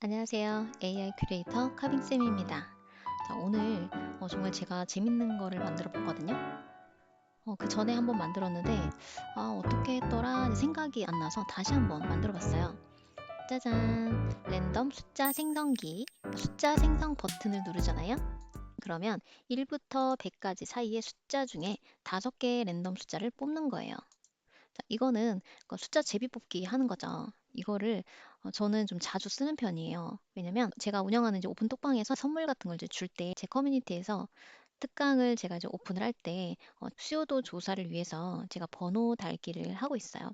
안녕하세요. AI 큐레이터 카빙쌤입니다. 자, 오늘 정말 제가 재밌는 거를 만들어 봤거든요. 그 전에 한번 만들었는데, 어떻게 했더라 생각이 안 나서 다시 한번 만들어 봤어요. 짜잔! 랜덤 숫자 생성기. 숫자 생성 버튼을 누르잖아요. 그러면 1부터 100까지 사이의 숫자 중에 5개의 랜덤 숫자를 뽑는 거예요. 자, 이거는 그 숫자 제비뽑기 하는 거죠. 이거를 저는 좀 자주 쓰는 편이에요. 왜냐면 제가 운영하는 이제 오픈 톡방에서 선물 같은 걸 이제 줄 때 제 커뮤니티에서 특강을 제가 이제 오픈을 할 때 수요도 조사를 위해서 제가 번호 달기를 하고 있어요.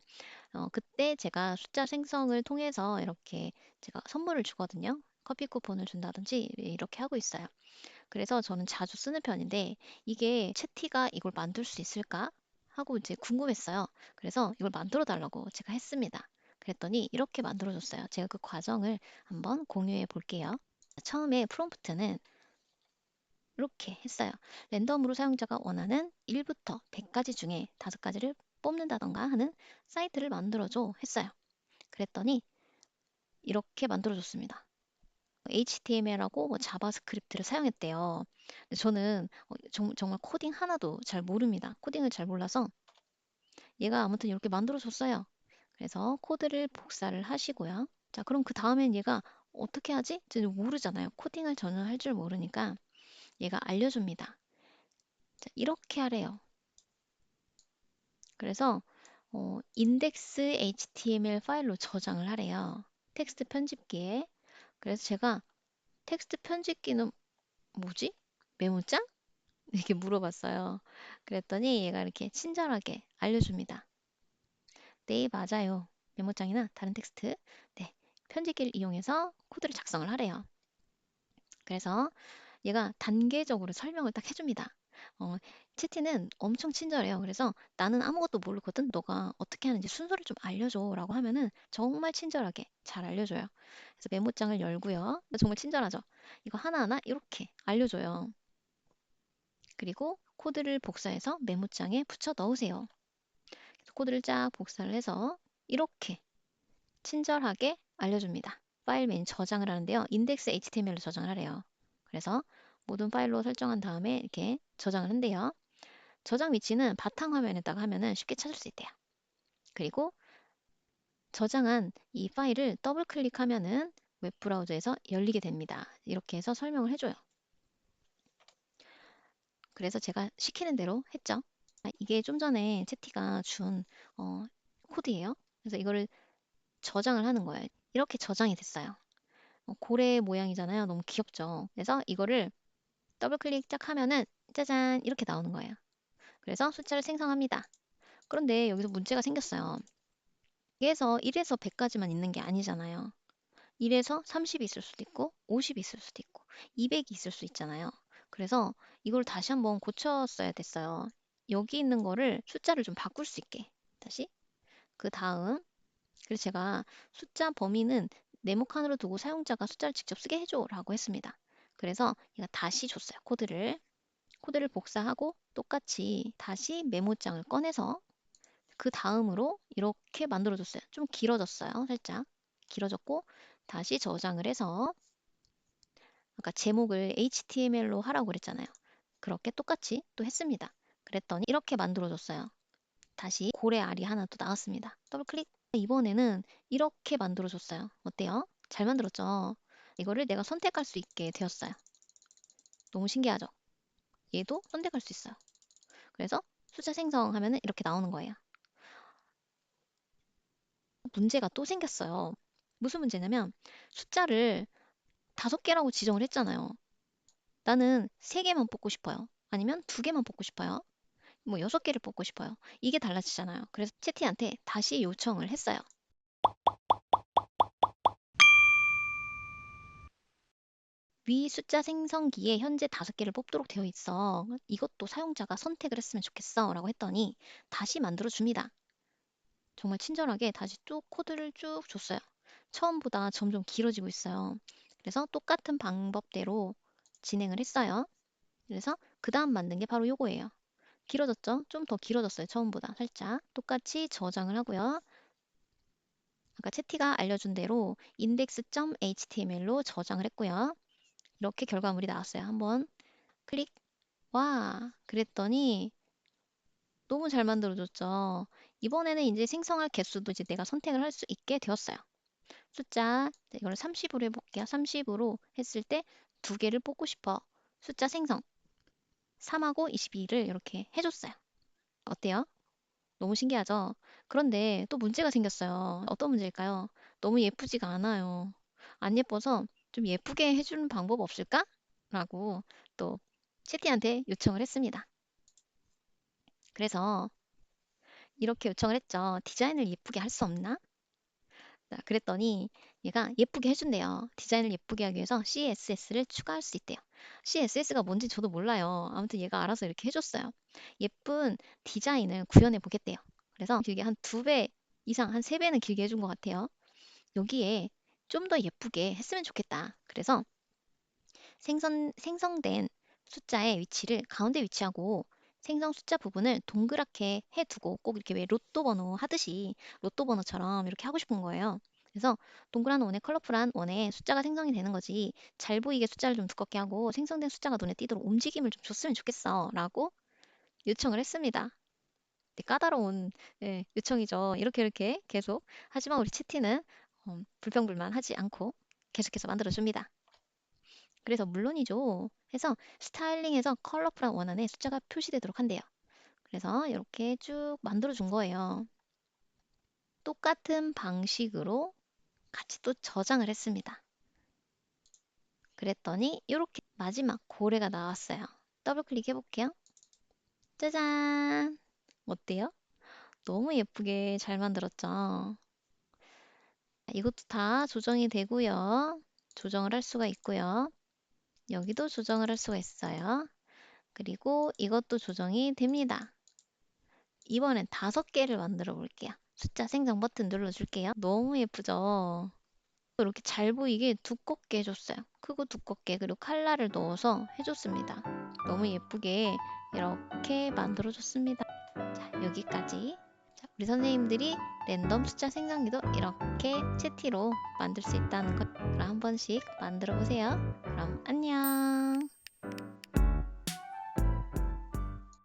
그때 제가 숫자 생성을 통해서 이렇게 제가 선물을 주거든요. 커피 쿠폰을 준다든지 이렇게 하고 있어요. 그래서 저는 자주 쓰는 편인데 이게 채티가 이걸 만들 수 있을까 하고 이제 궁금했어요. 그래서 이걸 만들어 달라고 제가 했습니다. 그랬더니 이렇게 만들어 줬어요. 제가 그 과정을 한번 공유해 볼게요. 처음에 프롬프트는 이렇게 했어요. 랜덤으로 사용자가 원하는 1부터 100까지 중에 5가지를 뽑는다던가 하는 사이트를 만들어줘 했어요. 그랬더니 이렇게 만들어 줬습니다. HTML하고 뭐 자바스크립트를 사용했대요. 근데 저는 정말 코딩 하나도 잘 모릅니다. 코딩을 잘 몰라서 얘가 아무튼 이렇게 만들어줬어요. 그래서 코드를 복사를 하시고요. 자, 그럼 그 다음엔 얘가 어떻게 하지? 저는 모르잖아요. 코딩을 저는 할 줄 모르니까 얘가 알려줍니다. 자, 이렇게 하래요. 그래서 인덱스 HTML 파일로 저장을 하래요. 텍스트 편집기에. 그래서 제가 텍스트 편집기는 뭐지? 메모장? 이렇게 물어봤어요. 그랬더니 얘가 이렇게 친절하게 알려줍니다. 네, 맞아요. 메모장이나 다른 텍스트. 네, 편집기를 이용해서 코드를 작성을 하래요. 그래서 얘가 단계적으로 설명을 딱 해줍니다. 어, 채티는 엄청 친절해요. 그래서 나는 아무것도 모르거든. 너가 어떻게 하는지 순서를 좀 알려줘. 라고 하면은 정말 친절하게 잘 알려줘요. 그래서 메모장을 열고요. 정말 친절하죠. 이거 하나하나 이렇게 알려줘요. 그리고 코드를 복사해서 메모장에 붙여 넣으세요. 코드를 쫙 복사를 해서 이렇게 친절하게 알려줍니다. 파일 메인 저장을 하는데요. 인덱스 HTML로 저장을 하래요. 그래서 모든 파일로 설정한 다음에 이렇게 저장을 한대요. 저장 위치는 바탕화면에다가 하면은 쉽게 찾을 수 있대요. 그리고 저장한 이 파일을 더블 클릭하면은 웹브라우저에서 열리게 됩니다. 이렇게 해서 설명을 해줘요. 그래서 제가 시키는 대로 했죠. 이게 좀 전에 채티가 준 코드예요. 그래서 이거를 저장을 하는 거예요. 이렇게 저장이 됐어요. 고래 모양이잖아요. 너무 귀엽죠. 그래서 이거를 더블 클릭 쫙 하면은 짜잔 이렇게 나오는 거예요. 그래서 숫자를 생성합니다. 그런데 여기서 문제가 생겼어요. 여기에서 1에서 100까지만 있는 게 아니잖아요. 1에서 30이 있을 수도 있고 50이 있을 수도 있고 200이 있을 수 있잖아요. 그래서 이걸 다시 한번 고쳤어야 됐어요. 여기 있는 거를 숫자를 좀 바꿀 수 있게 다시 그 다음 그래서 제가 숫자 범위는 네모칸으로 두고 사용자가 숫자를 직접 쓰게 해줘라고 했습니다. 그래서 얘가 다시 줬어요. 코드를 복사하고 똑같이 다시 메모장을 꺼내서 그 다음으로 이렇게 만들어줬어요. 좀 길어졌어요. 살짝 길어졌고 다시 저장을 해서 아까 제목을 HTML로 하라고 그랬잖아요. 그렇게 똑같이 또 했습니다. 그랬더니 이렇게 만들어줬어요. 다시 고래 알이 하나 또 나왔습니다. 더블 클릭. 이번에는 이렇게 만들어줬어요. 어때요? 잘 만들었죠? 이거를 내가 선택할 수 있게 되었어요. 너무 신기하죠? 얘도 선택할 수 있어요. 그래서 숫자 생성하면 이렇게 나오는 거예요. 문제가 또 생겼어요. 무슨 문제냐면 숫자를 5개라고 지정을 했잖아요. 나는 3개만 뽑고 싶어요. 아니면 2개만 뽑고 싶어요. 뭐 6개를 뽑고 싶어요. 이게 달라지잖아요. 그래서 채티한테 다시 요청을 했어요. 위 숫자 생성기에 현재 5개를 뽑도록 되어 있어. 이것도 사용자가 선택을 했으면 좋겠어. 라고 했더니 다시 만들어 줍니다. 정말 친절하게 다시 쭉 코드를 쭉 줬어요. 처음보다 점점 길어지고 있어요. 그래서 똑같은 방법대로 진행을 했어요. 그래서 그 다음 만든 게 바로 요거예요. 길어졌죠? 좀 더 길어졌어요. 처음보다 살짝. 똑같이 저장을 하고요. 아까 채티가 알려준 대로 index.html로 저장을 했고요. 이렇게 결과물이 나왔어요. 한번 클릭. 와, 그랬더니 너무 잘 만들어줬죠. 이번에는 이제 생성할 개수도 이제 내가 선택을 할 수 있게 되었어요. 숫자, 이걸 30으로 해볼게요. 30으로 했을 때 두 개를 뽑고 싶어. 숫자 생성. 3하고 22를 이렇게 해줬어요. 어때요? 너무 신기하죠? 그런데 또 문제가 생겼어요. 어떤 문제일까요? 너무 예쁘지가 않아요. 안 예뻐서 좀 예쁘게 해주는 방법 없을까? 라고 또 채티한테 요청을 했습니다. 그래서 이렇게 요청을 했죠. 디자인을 예쁘게 할 수 없나? 자, 그랬더니 얘가 예쁘게 해준대요. 디자인을 예쁘게 하기 위해서 CSS를 추가할 수 있대요. CSS가 뭔지 저도 몰라요. 아무튼 얘가 알아서 이렇게 해줬어요. 예쁜 디자인을 구현해 보겠대요. 그래서 길게 한 2배 이상, 한 3배는 길게 해준 것 같아요. 여기에 좀 더 예쁘게 했으면 좋겠다. 그래서 생성된 숫자의 위치를 가운데 위치하고 생성 숫자 부분을 동그랗게 해두고 꼭 이렇게 왜 로또 번호 하듯이 로또 번호처럼 이렇게 하고 싶은 거예요. 그래서 동그란 원에 컬러풀한 원에 숫자가 생성이 되는 거지 잘 보이게 숫자를 좀 두껍게 하고 생성된 숫자가 눈에 띄도록 움직임을 좀 줬으면 좋겠어 라고 요청을 했습니다. 까다로운 요청이죠. 이렇게 계속. 하지만 우리 채티는 불평불만하지 않고 계속해서 만들어줍니다. 그래서 물론이죠. 해서 스타일링해서 컬러풀한 원안에 숫자가 표시되도록 한대요. 그래서 이렇게 쭉 만들어준 거예요. 똑같은 방식으로 같이 또 저장을 했습니다. 그랬더니 이렇게 마지막 고래가 나왔어요. 더블 클릭해 볼게요. 짜잔! 어때요? 너무 예쁘게 잘 만들었죠? 이것도 다 조정이 되고요. 조정을 할 수가 있고요. 여기도 조정을 할 수가 있어요. 그리고 이것도 조정이 됩니다. 이번엔 5개를 만들어 볼게요. 숫자 생성 버튼 눌러줄게요. 너무 예쁘죠? 이렇게 잘 보이게 두껍게 해줬어요. 크고 두껍게 그리고 칼라를 넣어서 해줬습니다. 너무 예쁘게 이렇게 만들어줬습니다. 자, 여기까지. 자, 우리 선생님들이 랜덤 숫자 생성기도 이렇게 채티로 만들 수 있다는 걸 그럼 한 번씩 만들어 보세요. 그럼 안녕.